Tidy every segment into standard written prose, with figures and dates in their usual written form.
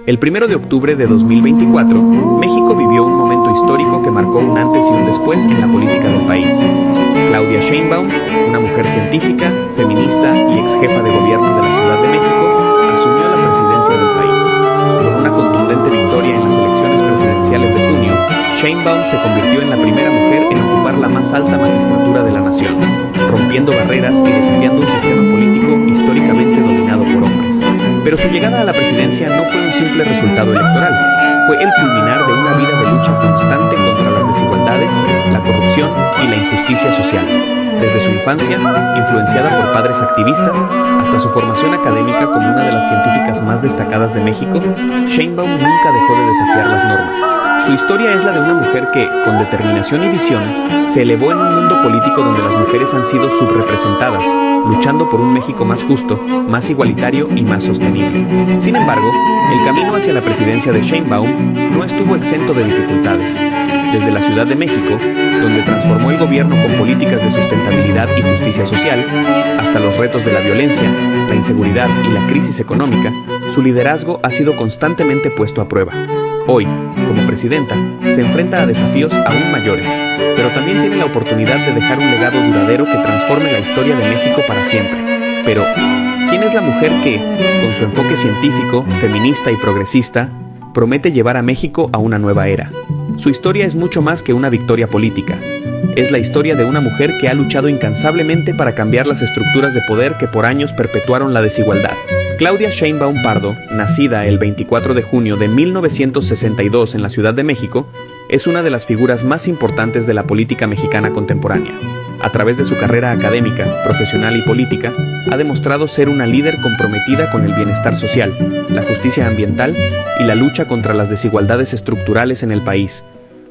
El 1 de octubre de 2024, México vivió un momento histórico que marcó un antes y un después en la política del país. Claudia Sheinbaum, una mujer científica, feminista y ex jefa de gobierno de la Ciudad de México, asumió la presidencia del país. Con una contundente victoria en las elecciones presidenciales de junio, Sheinbaum se convirtió en la primera mujer en ocupar la más alta magistratura de la nación, rompiendo barreras y desafiando un sistema político históricamente dominado por hombres. Pero su llegada a la presidencia no fue un simple resultado electoral, fue el culminar de una vida de lucha constante contra las desigualdades, la corrupción y la injusticia social. Desde su infancia, influenciada por padres activistas, hasta su formación académica como una de las científicas más destacadas de México, Sheinbaum nunca dejó de desafiar las normas. Su historia es la de una mujer que, con determinación y visión, se elevó en un mundo político donde las mujeres han sido subrepresentadas, luchando por un México más justo, más igualitario y más sostenible. Sin embargo, el camino hacia la presidencia de Sheinbaum no estuvo exento de dificultades. Desde la Ciudad de México, donde transformó el gobierno con políticas de sustentabilidad y justicia social, hasta los retos de la violencia, la inseguridad y la crisis económica, su liderazgo ha sido constantemente puesto a prueba. Hoy, como presidenta, se enfrenta a desafíos aún mayores, pero también tiene la oportunidad de dejar un legado duradero que transforme la historia de México para siempre. Pero, ¿quién es la mujer que, con su enfoque científico, feminista y progresista, promete llevar a México a una nueva era? Su historia es mucho más que una victoria política. Es la historia de una mujer que ha luchado incansablemente para cambiar las estructuras de poder que por años perpetuaron la desigualdad. Claudia Sheinbaum Pardo, nacida el 24 de junio de 1962 en la Ciudad de México, es una de las figuras más importantes de la política mexicana contemporánea. A través de su carrera académica, profesional y política, ha demostrado ser una líder comprometida con el bienestar social, la justicia ambiental y la lucha contra las desigualdades estructurales en el país.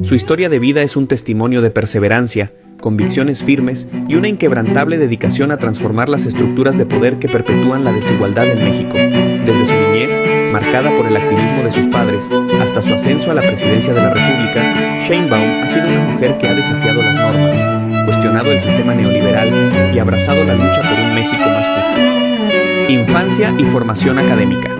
Su historia de vida es un testimonio de perseverancia, convicciones firmes y una inquebrantable dedicación a transformar las estructuras de poder que perpetúan la desigualdad en México. Desde su niñez, marcada por el activismo de sus padres, hasta su ascenso a la presidencia de la República, Sheinbaum ha sido una mujer que ha desafiado las normas, cuestionado el sistema neoliberal y abrazado la lucha por un México más justo. Infancia y formación académica.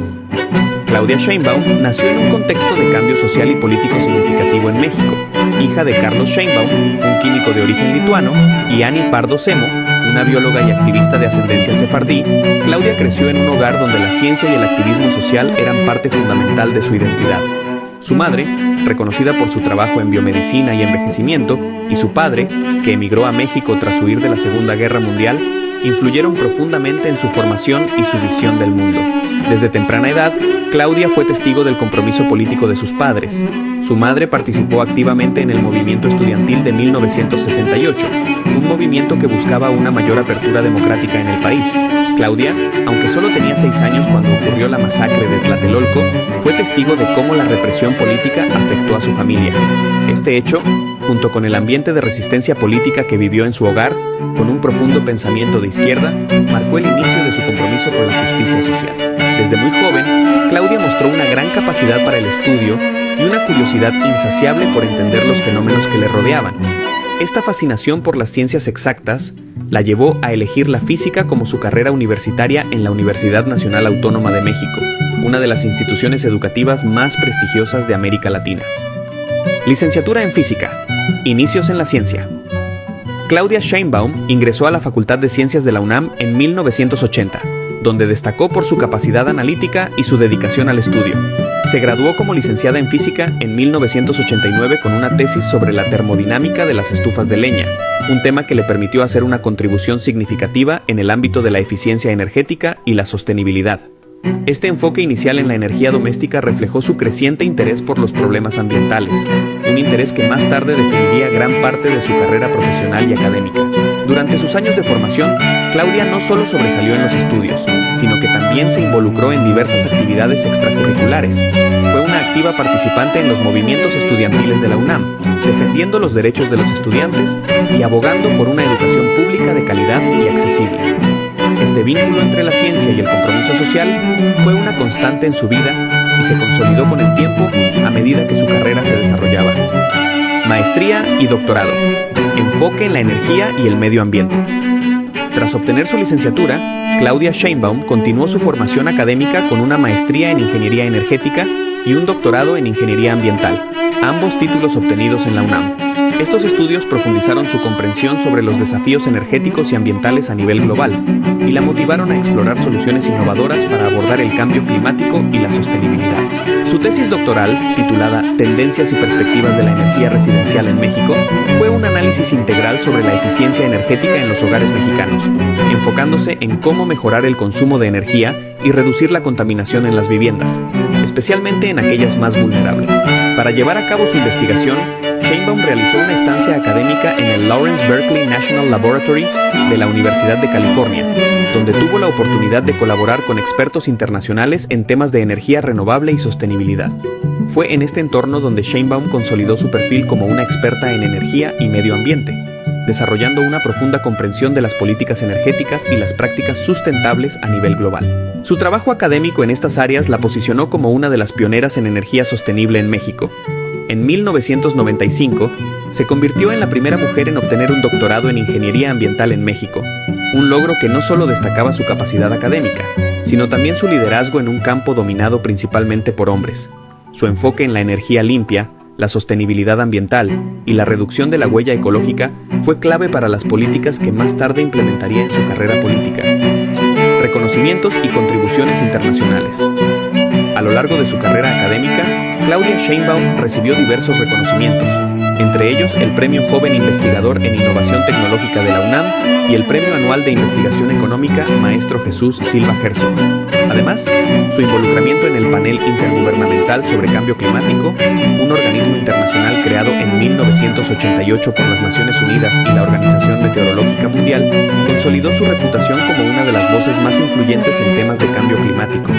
Claudia Sheinbaum nació en un contexto de cambio social y político significativo en México. Hija de Carlos Sheinbaum, un químico de origen lituano, y Annie Pardo Semo, una bióloga y activista de ascendencia sefardí, Claudia creció en un hogar donde la ciencia y el activismo social eran parte fundamental de su identidad. Su madre, reconocida por su trabajo en biomedicina y envejecimiento, y su padre, que emigró a México tras huir de la Segunda Guerra Mundial, influyeron profundamente en su formación y su visión del mundo. Desde temprana edad, Claudia fue testigo del compromiso político de sus padres. Su madre participó activamente en el movimiento estudiantil de 1968, un movimiento que buscaba una mayor apertura democrática en el país. Claudia, aunque solo tenía 6 años cuando ocurrió la masacre de Tlatelolco, fue testigo de cómo la represión política afectó a su familia. Este hecho, junto con el ambiente de resistencia política que vivió en su hogar, con un profundo pensamiento de izquierda, marcó el inicio de su compromiso con la justicia social. Desde muy joven, Claudia mostró una gran capacidad para el estudio y una curiosidad insaciable por entender los fenómenos que le rodeaban. Esta fascinación por las ciencias exactas la llevó a elegir la física como su carrera universitaria en la Universidad Nacional Autónoma de México, una de las instituciones educativas más prestigiosas de América Latina. Licenciatura en Física. Inicios en la ciencia. Claudia Sheinbaum ingresó a la Facultad de Ciencias de la UNAM en 1980, donde destacó por su capacidad analítica y su dedicación al estudio. Se graduó como licenciada en física en 1989 con una tesis sobre la termodinámica de las estufas de leña, un tema que le permitió hacer una contribución significativa en el ámbito de la eficiencia energética y la sostenibilidad. Este enfoque inicial en la energía doméstica reflejó su creciente interés por los problemas ambientales, un interés que más tarde definiría gran parte de su carrera profesional y académica. Durante sus años de formación, Claudia no solo sobresalió en los estudios, sino que también se involucró en diversas actividades extracurriculares. Fue una activa participante en los movimientos estudiantiles de la UNAM, defendiendo los derechos de los estudiantes y abogando por una educación pública de calidad y accesible. Este vínculo entre la ciencia y el compromiso social fue una constante en su vida y se consolidó con el tiempo a medida que su carrera se desarrollaba. Maestría y doctorado. Enfoque en la energía y el medio ambiente. Tras obtener su licenciatura, Claudia Sheinbaum continuó su formación académica con una maestría en Ingeniería Energética y un doctorado en Ingeniería Ambiental, ambos títulos obtenidos en la UNAM. Estos estudios profundizaron su comprensión sobre los desafíos energéticos y ambientales a nivel global y la motivaron a explorar soluciones innovadoras para abordar el cambio climático y la sostenibilidad. Su tesis doctoral, titulada Tendencias y perspectivas de la energía residencial en México, fue un análisis integral sobre la eficiencia energética en los hogares mexicanos, enfocándose en cómo mejorar el consumo de energía y reducir la contaminación en las viviendas, especialmente en aquellas más vulnerables. Para llevar a cabo su investigación, Sheinbaum realizó una estancia académica en el Lawrence Berkeley National Laboratory de la Universidad de California, donde tuvo la oportunidad de colaborar con expertos internacionales en temas de energía renovable y sostenibilidad. Fue en este entorno donde Sheinbaum consolidó su perfil como una experta en energía y medio ambiente, desarrollando una profunda comprensión de las políticas energéticas y las prácticas sustentables a nivel global. Su trabajo académico en estas áreas la posicionó como una de las pioneras en energía sostenible en México. En 1995, se convirtió en la primera mujer en obtener un doctorado en Ingeniería Ambiental en México, un logro que no solo destacaba su capacidad académica, sino también su liderazgo en un campo dominado principalmente por hombres. Su enfoque en la energía limpia, la sostenibilidad ambiental y la reducción de la huella ecológica fue clave para las políticas que más tarde implementaría en su carrera política. Reconocimientos y contribuciones internacionales. A lo largo de su carrera académica, Claudia Sheinbaum recibió diversos reconocimientos, entre ellos el Premio Joven Investigador en Innovación Tecnológica de la UNAM y el Premio Anual de Investigación Económica Maestro Jesús Silva Herzog. Además, su involucramiento en el Panel Intergubernamental sobre Cambio Climático, un organismo internacional creado en 1988 por las Naciones Unidas y la Organización Meteorológica Mundial, consolidó su reputación como una de las voces más influyentes en temas de cambio climático.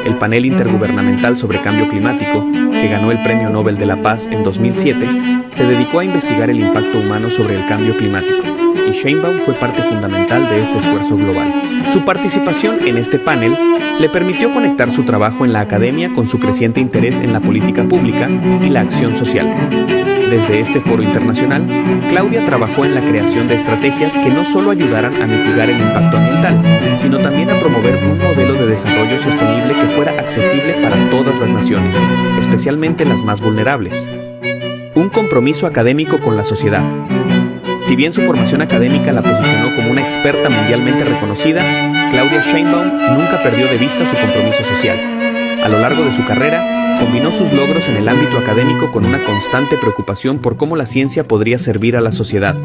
El Panel Intergubernamental sobre Cambio Climático, que ganó el Premio Nobel de la Paz en 2007, se dedicó a investigar el impacto humano sobre el cambio climático, y Sheinbaum fue parte fundamental de este esfuerzo global. Su participación en este panel le permitió conectar su trabajo en la academia con su creciente interés en la política pública y la acción social. Desde este foro internacional, Claudia trabajó en la creación de estrategias que no solo ayudaran a mitigar el impacto ambiental, sino también a promover un modelo de desarrollo sostenible que fuera accesible para todas las naciones, especialmente las más vulnerables. Un compromiso académico con la sociedad. Si bien su formación académica la posicionó como una experta mundialmente reconocida, Claudia Sheinbaum nunca perdió de vista su compromiso social. A lo largo de su carrera, combinó sus logros en el ámbito académico con una constante preocupación por cómo la ciencia podría servir a la sociedad.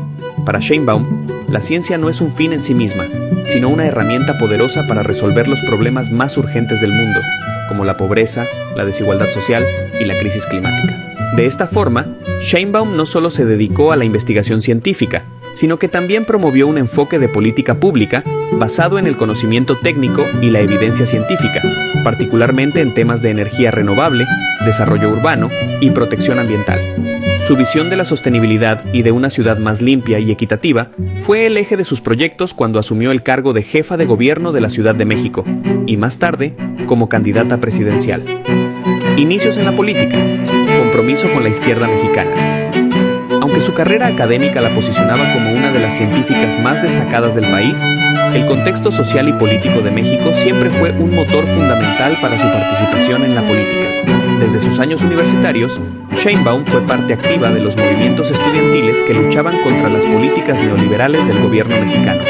Para Sheinbaum, la ciencia no es un fin en sí misma, sino una herramienta poderosa para resolver los problemas más urgentes del mundo, como la pobreza, la desigualdad social y la crisis climática. De esta forma, Sheinbaum no solo se dedicó a la investigación científica, sino que también promovió un enfoque de política pública basado en el conocimiento técnico y la evidencia científica, particularmente en temas de energía renovable, desarrollo urbano y protección ambiental. Su visión de la sostenibilidad y de una ciudad más limpia y equitativa fue el eje de sus proyectos cuando asumió el cargo de jefa de gobierno de la Ciudad de México, y más tarde, como candidata presidencial. Inicios en la política. Compromiso con la izquierda mexicana. Aunque su carrera académica la posicionaba como una de las científicas más destacadas del país, el contexto social y político de México siempre fue un motor fundamental para su participación en la política. Desde sus años universitarios, Sheinbaum fue parte activa de los movimientos estudiantiles que luchaban contra las políticas neoliberales del gobierno mexicano.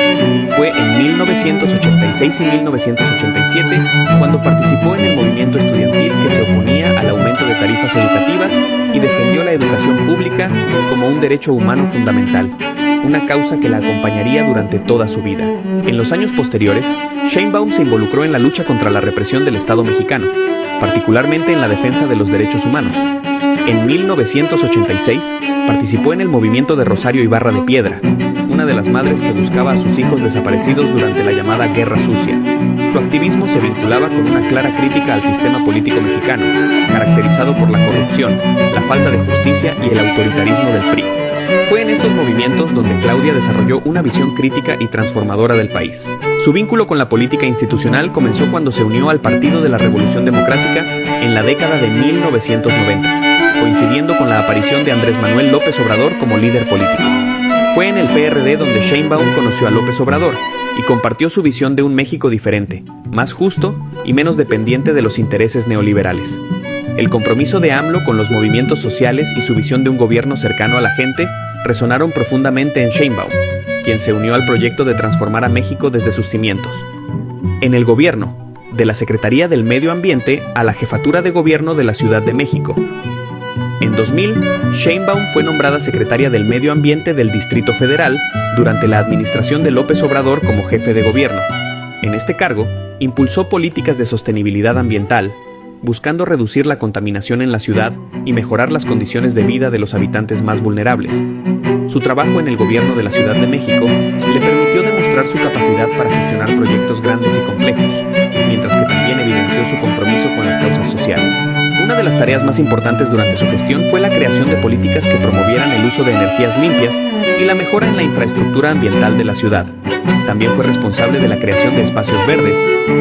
Fue en 1986 y 1987 cuando participó en el movimiento estudiantil que se oponía al aumento de tarifas educativas y defendió la educación pública como un derecho humano fundamental, una causa que la acompañaría durante toda su vida. En los años posteriores, Sheinbaum se involucró en la lucha contra la represión del Estado mexicano, particularmente en la defensa de los derechos humanos. En 1986, participó en el movimiento de Rosario Ibarra de Piedra, una de las madres que buscaba a sus hijos desaparecidos durante la llamada Guerra Sucia. Su activismo se vinculaba con una clara crítica al sistema político mexicano, caracterizado por la corrupción, la falta de justicia y el autoritarismo del PRI. Fue en estos movimientos donde Claudia desarrolló una visión crítica y transformadora del país. Su vínculo con la política institucional comenzó cuando se unió al Partido de la Revolución Democrática en la década de 1990, coincidiendo con la aparición de Andrés Manuel López Obrador como líder político. Fue en el PRD donde Sheinbaum conoció a López Obrador y compartió su visión de un México diferente, más justo y menos dependiente de los intereses neoliberales. El compromiso de AMLO con los movimientos sociales y su visión de un gobierno cercano a la gente resonaron profundamente en Sheinbaum, quien se unió al proyecto de transformar a México desde sus cimientos. En el gobierno, de la Secretaría del Medio Ambiente a la Jefatura de Gobierno de la Ciudad de México. En 2000, Sheinbaum fue nombrada secretaria del Medio Ambiente del Distrito Federal durante la administración de López Obrador como jefe de gobierno. En este cargo, impulsó políticas de sostenibilidad ambiental, buscando reducir la contaminación en la ciudad y mejorar las condiciones de vida de los habitantes más vulnerables. Su trabajo en el gobierno de la Ciudad de México le permitió demostrar su capacidad para gestionar proyectos grandes y complejos, mientras que también evidenció su compromiso con las causas sociales. Una de las tareas más importantes durante su gestión fue la creación de políticas que promovieran el uso de energías limpias y la mejora en la infraestructura ambiental de la ciudad. También fue responsable de la creación de espacios verdes,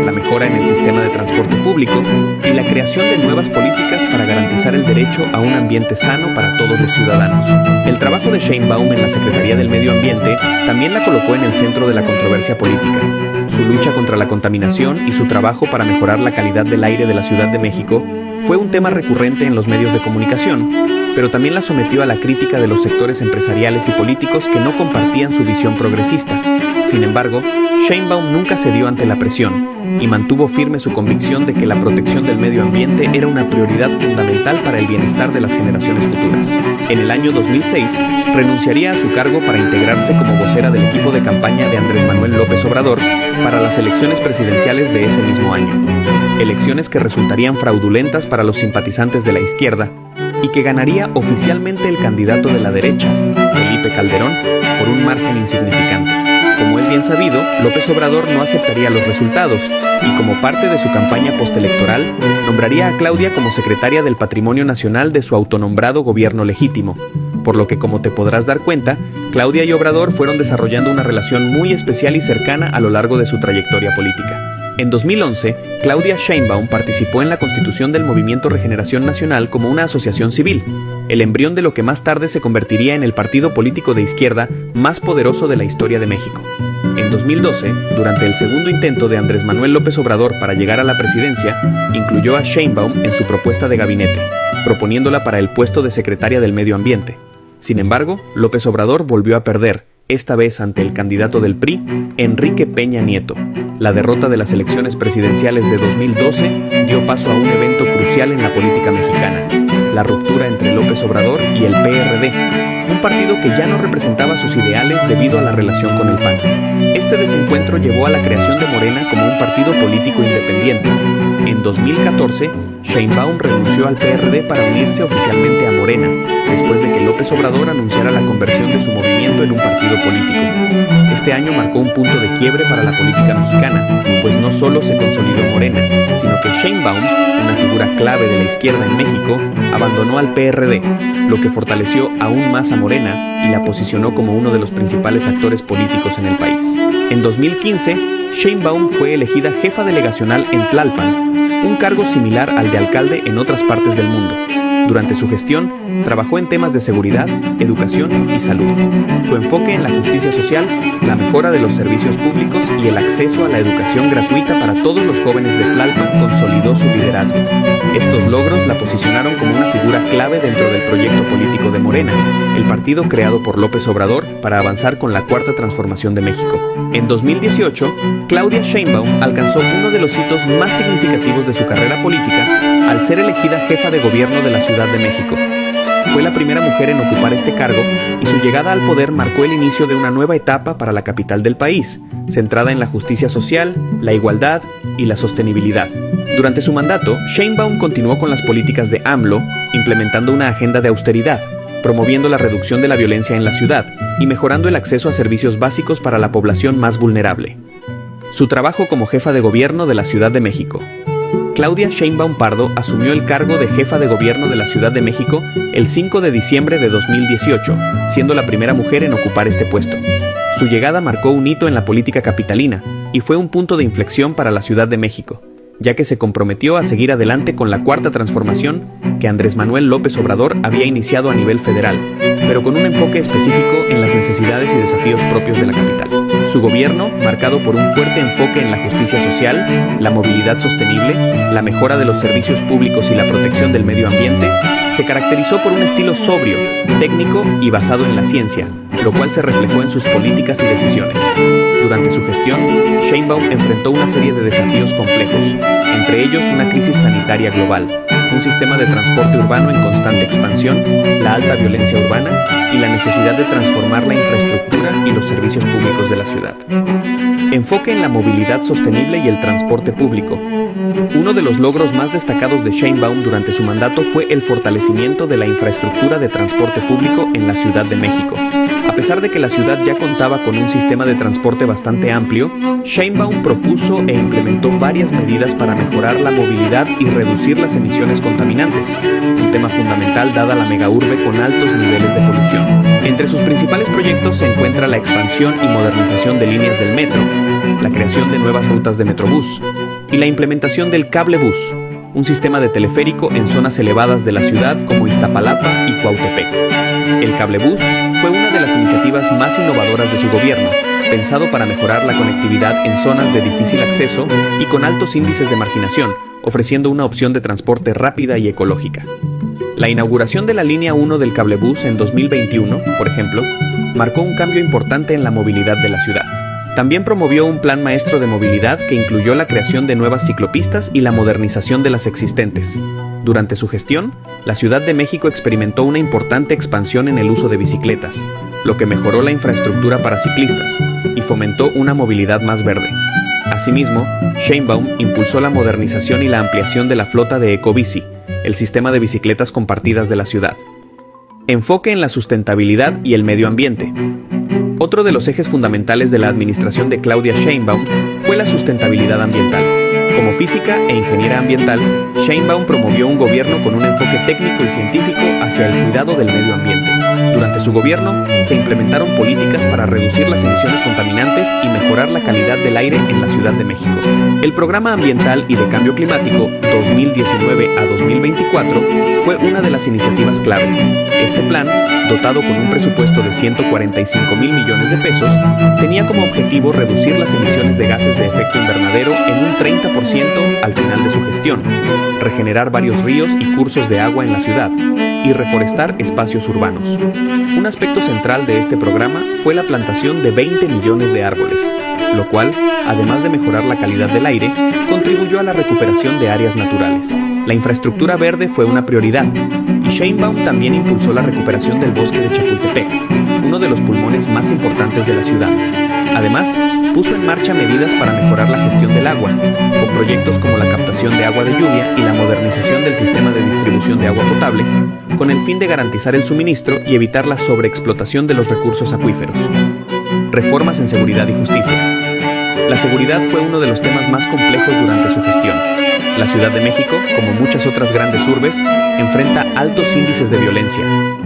la mejora en el sistema de transporte público y la creación de nuevas políticas para garantizar el derecho a un ambiente sano para todos los ciudadanos. El trabajo de Sheinbaum en la Secretaría del Medio Ambiente también la colocó en el centro de la controversia política. Su lucha contra la contaminación y su trabajo para mejorar la calidad del aire de la Ciudad de México fue un tema recurrente en los medios de comunicación, pero también la sometió a la crítica de los sectores empresariales y políticos que no compartían su visión progresista. Sin embargo, Sheinbaum nunca cedió ante la presión y mantuvo firme su convicción de que la protección del medio ambiente era una prioridad fundamental para el bienestar de las generaciones futuras. En el año 2006, renunciaría a su cargo para integrarse como vocera del equipo de campaña de Andrés Manuel López Obrador para las elecciones presidenciales de ese mismo año. Elecciones que resultarían fraudulentas para los simpatizantes de la izquierda y que ganaría oficialmente el candidato de la derecha, Felipe Calderón, por un margen insignificante. Como es bien sabido, López Obrador no aceptaría los resultados y como parte de su campaña postelectoral, nombraría a Claudia como secretaria del Patrimonio Nacional de su autonombrado gobierno legítimo, por lo que, como te podrás dar cuenta, Claudia y Obrador fueron desarrollando una relación muy especial y cercana a lo largo de su trayectoria política. En 2011, Claudia Sheinbaum participó en la constitución del Movimiento Regeneración Nacional como una asociación civil, el embrión de lo que más tarde se convertiría en el partido político de izquierda más poderoso de la historia de México. En 2012, durante el segundo intento de Andrés Manuel López Obrador para llegar a la presidencia, incluyó a Sheinbaum en su propuesta de gabinete, proponiéndola para el puesto de secretaria del Medio Ambiente. Sin embargo, López Obrador volvió a perder, esta vez ante el candidato del PRI, Enrique Peña Nieto. La derrota de las elecciones presidenciales de 2012 dio paso a un evento crucial en la política mexicana, la ruptura entre López Obrador y el PRD, un partido que ya no representaba sus ideales debido a la relación con el PAN. Este desencuentro llevó a la creación de Morena como un partido político independiente. En 2014, Sheinbaum renunció al PRD para unirse oficialmente a Morena, después de que López Obrador anunciara la conversión de su movimiento en un partido político. Este año marcó un punto de quiebre para la política mexicana, pues no solo se consolidó Morena, sino que Sheinbaum, una figura clave de la izquierda en México, abandonó al PRD, lo que fortaleció aún más a Morena y la posicionó como uno de los principales actores políticos en el país. En 2015, Sheinbaum fue elegida jefa delegacional en Tlalpan, un cargo similar al de alcalde en otras partes del mundo. Durante su gestión, trabajó en temas de seguridad, educación y salud. Su enfoque en la justicia social, la mejora de los servicios públicos y el acceso a la educación gratuita para todos los jóvenes de Tlalpan consolidó su liderazgo. Estos logros la posicionaron como una figura clave dentro del proyecto político de Morena, el partido creado por López Obrador para avanzar con la Cuarta Transformación de México. En 2018, Claudia Sheinbaum alcanzó uno de los hitos más significativos de su carrera política al ser elegida jefa de gobierno de la Ciudad de México. Fue la primera mujer en ocupar este cargo y su llegada al poder marcó el inicio de una nueva etapa para la capital del país, centrada en la justicia social, la igualdad y la sostenibilidad. Durante su mandato, Sheinbaum continuó con las políticas de AMLO, implementando una agenda de austeridad, promoviendo la reducción de la violencia en la ciudad y mejorando el acceso a servicios básicos para la población más vulnerable. Su trabajo como jefa de gobierno de la Ciudad de México. Claudia Sheinbaum Pardo asumió el cargo de jefa de gobierno de la Ciudad de México el 5 de diciembre de 2018, siendo la primera mujer en ocupar este puesto. Su llegada marcó un hito en la política capitalina y fue un punto de inflexión para la Ciudad de México, ya que se comprometió a seguir adelante con la Cuarta Transformación que Andrés Manuel López Obrador había iniciado a nivel federal, pero con un enfoque específico en las necesidades y desafíos propios de la capital. Su gobierno, marcado por un fuerte enfoque en la justicia social, la movilidad sostenible, la mejora de los servicios públicos y la protección del medio ambiente, se caracterizó por un estilo sobrio, técnico y basado en la ciencia, lo cual se reflejó en sus políticas y decisiones. Durante su gestión, Sheinbaum enfrentó una serie de desafíos complejos, entre ellos una crisis sanitaria global, un sistema de transporte urbano en constante expansión, la alta violencia urbana y la necesidad de transformar la infraestructura y los servicios públicos de la ciudad. Enfoque en la movilidad sostenible y el transporte público. Uno de los logros más destacados de Sheinbaum durante su mandato fue el fortalecimiento de la infraestructura de transporte público en la Ciudad de México. A pesar de que la ciudad ya contaba con un sistema de transporte bastante amplio, Sheinbaum propuso e implementó varias medidas para mejorar la movilidad y reducir las emisiones contaminantes, un tema fundamental dada la megaurbe con altos niveles de polución. Entre sus principales proyectos se encuentra la expansión y modernización de líneas del metro, la creación de nuevas rutas de Metrobús y la implementación del cablebús, un sistema de teleférico en zonas elevadas de la ciudad como Iztapalapa y Cuautepec. El cablebús fue una de las iniciativas más innovadoras de su gobierno, pensado para mejorar la conectividad en zonas de difícil acceso y con altos índices de marginación, ofreciendo una opción de transporte rápida y ecológica. La inauguración de la línea 1 del cablebús en 2021, por ejemplo, marcó un cambio importante en la movilidad de la ciudad. También promovió un plan maestro de movilidad que incluyó la creación de nuevas ciclopistas y la modernización de las existentes. Durante su gestión, la Ciudad de México experimentó una importante expansión en el uso de bicicletas, lo que mejoró la infraestructura para ciclistas y fomentó una movilidad más verde. Asimismo, Sheinbaum impulsó la modernización y la ampliación de la flota de Ecobici, el sistema de bicicletas compartidas de la ciudad. Enfoque en la sustentabilidad y el medio ambiente. Otro de los ejes fundamentales de la administración de Claudia Sheinbaum fue la sustentabilidad ambiental. Como física e ingeniera ambiental, Sheinbaum promovió un gobierno con un enfoque técnico y científico hacia el cuidado del medio ambiente. Durante su gobierno, se implementaron políticas para reducir las emisiones contaminantes y mejorar la calidad del aire en la Ciudad de México. El Programa Ambiental y de Cambio Climático 2019 a 2024 fue una de las iniciativas clave. Este plan, dotado con un presupuesto de 145,000 millones de pesos, tenía como objetivo reducir las emisiones de gases de efecto invernadero en un 30% al final de su gestión, regenerar varios ríos y cursos de agua en la ciudad y reforestar espacios urbanos. Un aspecto central de este programa fue la plantación de 20 millones de árboles, lo cual, además de mejorar la calidad del aire, contribuyó a la recuperación de áreas naturales. La infraestructura verde fue una prioridad, y Sheinbaum también impulsó la recuperación del bosque de Chapultepec, uno de los pulmones más importantes de la ciudad. Además, puso en marcha medidas para mejorar la gestión del agua, con proyectos como la captación de agua de lluvia y la modernización del sistema de distribución de agua potable, con el fin de garantizar el suministro y evitar la sobreexplotación de los recursos acuíferos. Reformas en seguridad y justicia. La seguridad fue uno de los temas más complejos durante su gestión. La Ciudad de México, como muchas otras grandes urbes, enfrenta altos índices de violencia,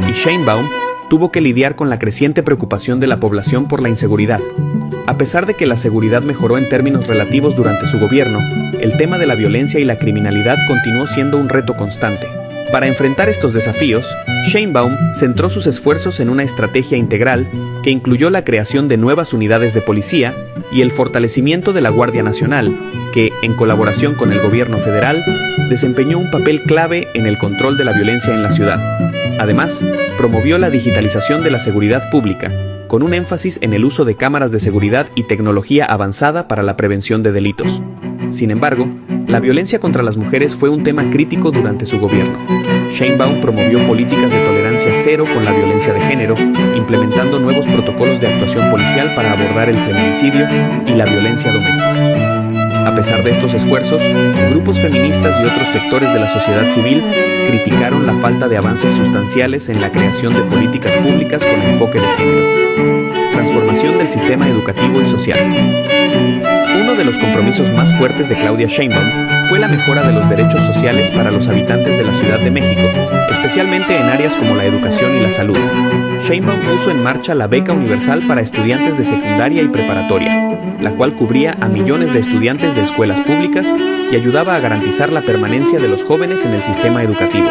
y Sheinbaum tuvo que lidiar con la creciente preocupación de la población por la inseguridad. A pesar de que la seguridad mejoró en términos relativos durante su gobierno, el tema de la violencia y la criminalidad continuó siendo un reto constante. Para enfrentar estos desafíos, Sheinbaum centró sus esfuerzos en una estrategia integral que incluyó la creación de nuevas unidades de policía y el fortalecimiento de la Guardia Nacional, que, en colaboración con el gobierno federal, desempeñó un papel clave en el control de la violencia en la ciudad. Además, promovió la digitalización de la seguridad pública, con un énfasis en el uso de cámaras de seguridad y tecnología avanzada para la prevención de delitos. Sin embargo, la violencia contra las mujeres fue un tema crítico durante su gobierno. Sheinbaum promovió políticas de tolerancia cero con la violencia de género, implementando nuevos protocolos de actuación policial para abordar el feminicidio y la violencia doméstica. A pesar de estos esfuerzos, grupos feministas y otros sectores de la sociedad civil criticaron la falta de avances sustanciales en la creación de políticas públicas con enfoque de género. Transformación del sistema educativo y social. Uno de los compromisos más fuertes de Claudia Sheinbaum fue la mejora de los derechos sociales para los habitantes de la Ciudad de México, especialmente en áreas como la educación y la salud. Sheinbaum puso en marcha la beca universal para estudiantes de secundaria y preparatoria, la cual cubría a millones de estudiantes de escuelas públicas y ayudaba a garantizar la permanencia de los jóvenes en el sistema educativo.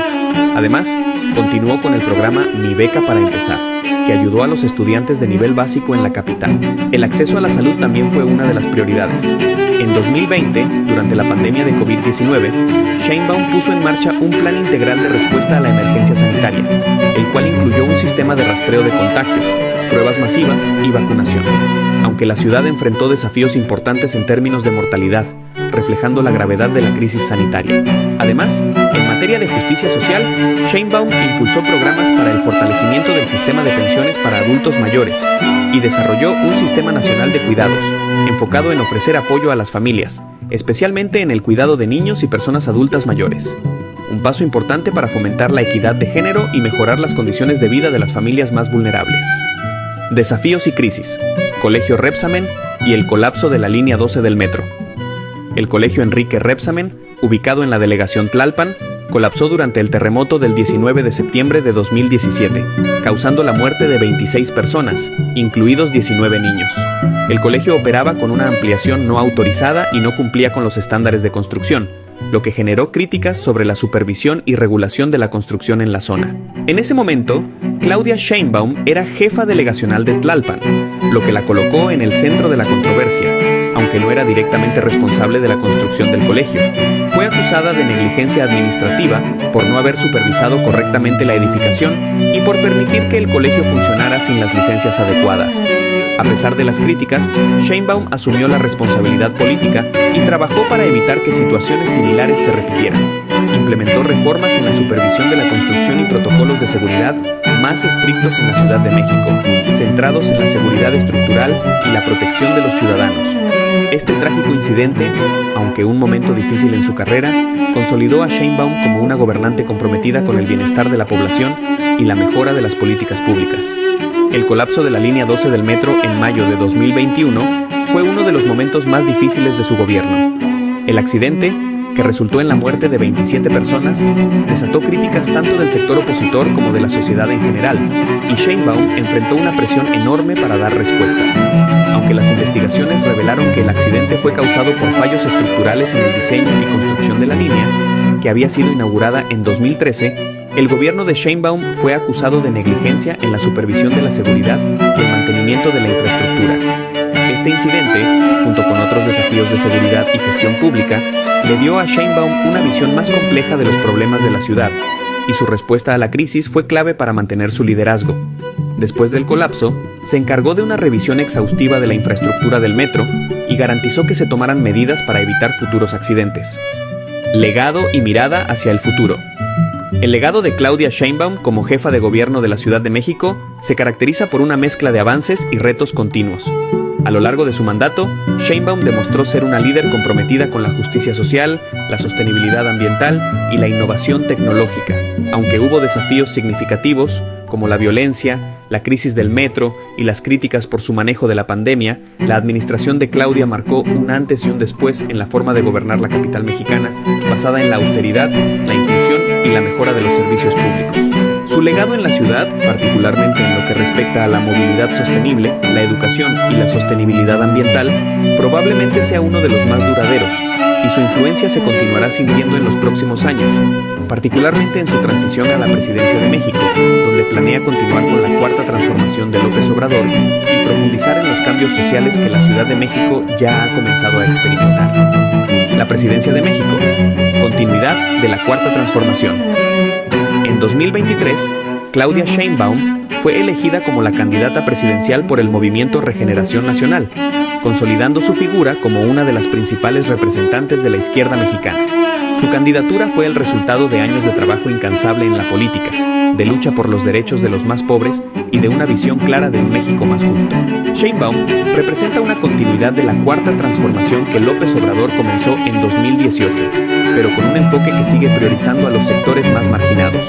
Además, continuó con el programa Mi Beca para Empezar, que ayudó a los estudiantes de nivel básico en la capital. El acceso a la salud también fue una de las prioridades. En 2020, durante la pandemia de COVID-19, Sheinbaum puso en marcha un plan integral de respuesta a la emergencia sanitaria, el cual incluyó un sistema de rastreo de contagios, pruebas masivas y vacunación. Aunque la ciudad enfrentó desafíos importantes en términos de mortalidad, reflejando la gravedad de la crisis sanitaria. Además, en materia de justicia social, Sheinbaum impulsó programas para el fortalecimiento del sistema de pensiones para adultos mayores y desarrolló un sistema nacional de cuidados, enfocado en ofrecer apoyo a las familias, especialmente en el cuidado de niños y personas adultas mayores. Un paso importante para fomentar la equidad de género y mejorar las condiciones de vida de las familias más vulnerables. Desafíos y crisis. Colegio Rebsamen y el colapso de la línea 12 del metro. El Colegio Enrique Rebsamen, ubicado en la delegación Tlalpan, colapsó durante el terremoto del 19 de septiembre de 2017, causando la muerte de 26 personas, incluidos 19 niños. El colegio operaba con una ampliación no autorizada y no cumplía con los estándares de construcción, lo que generó críticas sobre la supervisión y regulación de la construcción en la zona. En ese momento, Claudia Sheinbaum era jefa delegacional de Tlalpan, lo que la colocó en el centro de la controversia, aunque no era directamente responsable de la construcción del colegio. Fue acusada de negligencia administrativa por no haber supervisado correctamente la edificación y por permitir que el colegio funcionara sin las licencias adecuadas. A pesar de las críticas, Sheinbaum asumió la responsabilidad política y trabajó para evitar que situaciones similares se repitieran. Implementó reformas en la supervisión de la construcción y protocolos de seguridad más estrictos en la Ciudad de México, centrados en la seguridad estructural y la protección de los ciudadanos. Este trágico incidente, aunque un momento difícil en su carrera, consolidó a Sheinbaum como una gobernante comprometida con el bienestar de la población y la mejora de las políticas públicas. El colapso de la línea 12 del metro en mayo de 2021 fue uno de los momentos más difíciles de su gobierno. El accidente, que resultó en la muerte de 27 personas, desató críticas tanto del sector opositor como de la sociedad en general, y Sheinbaum enfrentó una presión enorme para dar respuestas. Aunque las investigaciones revelaron que el accidente fue causado por fallos estructurales en el diseño y construcción de la línea, que había sido inaugurada en 2013, el gobierno de Sheinbaum fue acusado de negligencia en la supervisión de la seguridad y el mantenimiento de la infraestructura. Este incidente, junto con otros desafíos de seguridad y gestión pública, le dio a Sheinbaum una visión más compleja de los problemas de la ciudad, y su respuesta a la crisis fue clave para mantener su liderazgo. Después del colapso, se encargó de una revisión exhaustiva de la infraestructura del metro y garantizó que se tomaran medidas para evitar futuros accidentes. Legado y mirada hacia el futuro. El legado de Claudia Sheinbaum como jefa de gobierno de la Ciudad de México se caracteriza por una mezcla de avances y retos continuos. A lo largo de su mandato, Sheinbaum demostró ser una líder comprometida con la justicia social, la sostenibilidad ambiental y la innovación tecnológica. Aunque hubo desafíos significativos, como la violencia, la crisis del metro y las críticas por su manejo de la pandemia, la administración de Claudia marcó un antes y un después en la forma de gobernar la capital mexicana, basada en la austeridad, la inclusión y la mejora de los servicios públicos. Su legado en la ciudad, particularmente en lo que respecta a la movilidad sostenible, la educación y la sostenibilidad ambiental, probablemente sea uno de los más duraderos, y su influencia se continuará sintiendo en los próximos años, particularmente en su transición a la presidencia de México, donde planea continuar con la cuarta transformación de López Obrador y profundizar en los cambios sociales que la Ciudad de México ya ha comenzado a experimentar. La presidencia de México, continuidad de la cuarta transformación. En 2023, Claudia Sheinbaum fue elegida como la candidata presidencial por el Movimiento Regeneración Nacional, consolidando su figura como una de las principales representantes de la izquierda mexicana. Su candidatura fue el resultado de años de trabajo incansable en la política, de lucha por los derechos de los más pobres y de una visión clara de un México más justo. Sheinbaum representa una continuidad de la cuarta transformación que López Obrador comenzó en 2018, pero con un enfoque que sigue priorizando a los sectores más marginados.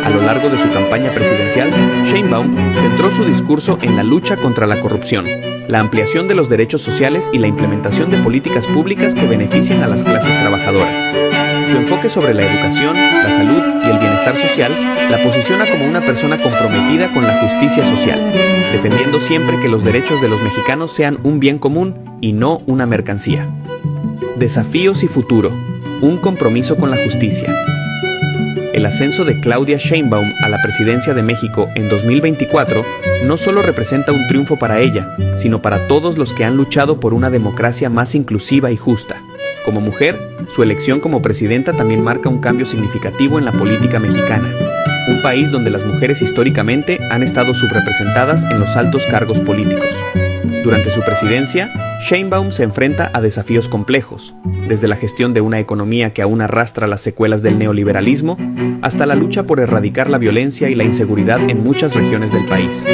A lo largo de su campaña presidencial, Sheinbaum centró su discurso en la lucha contra la corrupción, la ampliación de los derechos sociales y la implementación de políticas públicas que beneficien a las clases trabajadoras. Su enfoque sobre la educación, la salud y el bienestar social la posiciona como una persona comprometida con la justicia social, defendiendo siempre que los derechos de los mexicanos sean un bien común y no una mercancía. Desafíos y futuro. Un compromiso con la justicia. El ascenso de Claudia Sheinbaum a la presidencia de México en 2024 no solo representa un triunfo para ella, sino para todos los que han luchado por una democracia más inclusiva y justa. Como mujer, su elección como presidenta también marca un cambio significativo en la política mexicana, un país donde las mujeres históricamente han estado subrepresentadas en los altos cargos políticos. Durante su presidencia, Sheinbaum se enfrenta a desafíos complejos, desde la gestión de una economía que aún arrastra las secuelas del neoliberalismo, hasta la lucha por erradicar la violencia y la inseguridad en muchas regiones del país.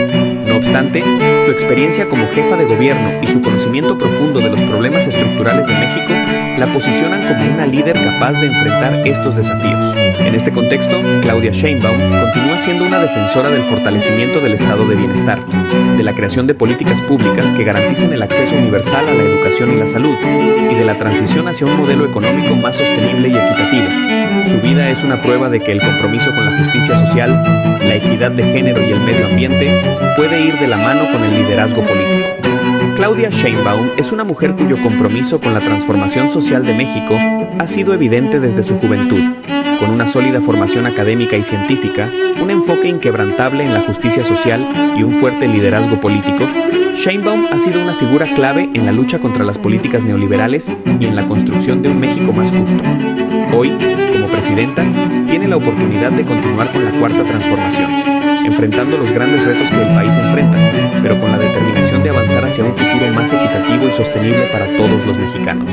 No obstante, su experiencia como jefa de gobierno y su conocimiento profundo de los problemas estructurales de México la posicionan como una líder capaz de enfrentar estos desafíos. En este contexto, Claudia Sheinbaum continúa siendo una defensora del fortalecimiento del estado de bienestar, de la creación de políticas públicas que garanticen el acceso universal a la educación y la salud, y de la transición hacia un modelo económico más sostenible y equitativo. Su vida es una prueba de que el compromiso con la justicia social, la equidad de género y el medio ambiente puede ir de la mano con el liderazgo político. Claudia Sheinbaum es una mujer cuyo compromiso con la transformación social de México ha sido evidente desde su juventud. Con una sólida formación académica y científica, un enfoque inquebrantable en la justicia social y un fuerte liderazgo político, Sheinbaum ha sido una figura clave en la lucha contra las políticas neoliberales y en la construcción de un México más justo. Hoy, como presidenta, tiene la oportunidad de continuar con la cuarta transformación, enfrentando los grandes retos que el país enfrenta, pero con la determinación de avanzar hacia un futuro más equitativo y sostenible para todos los mexicanos.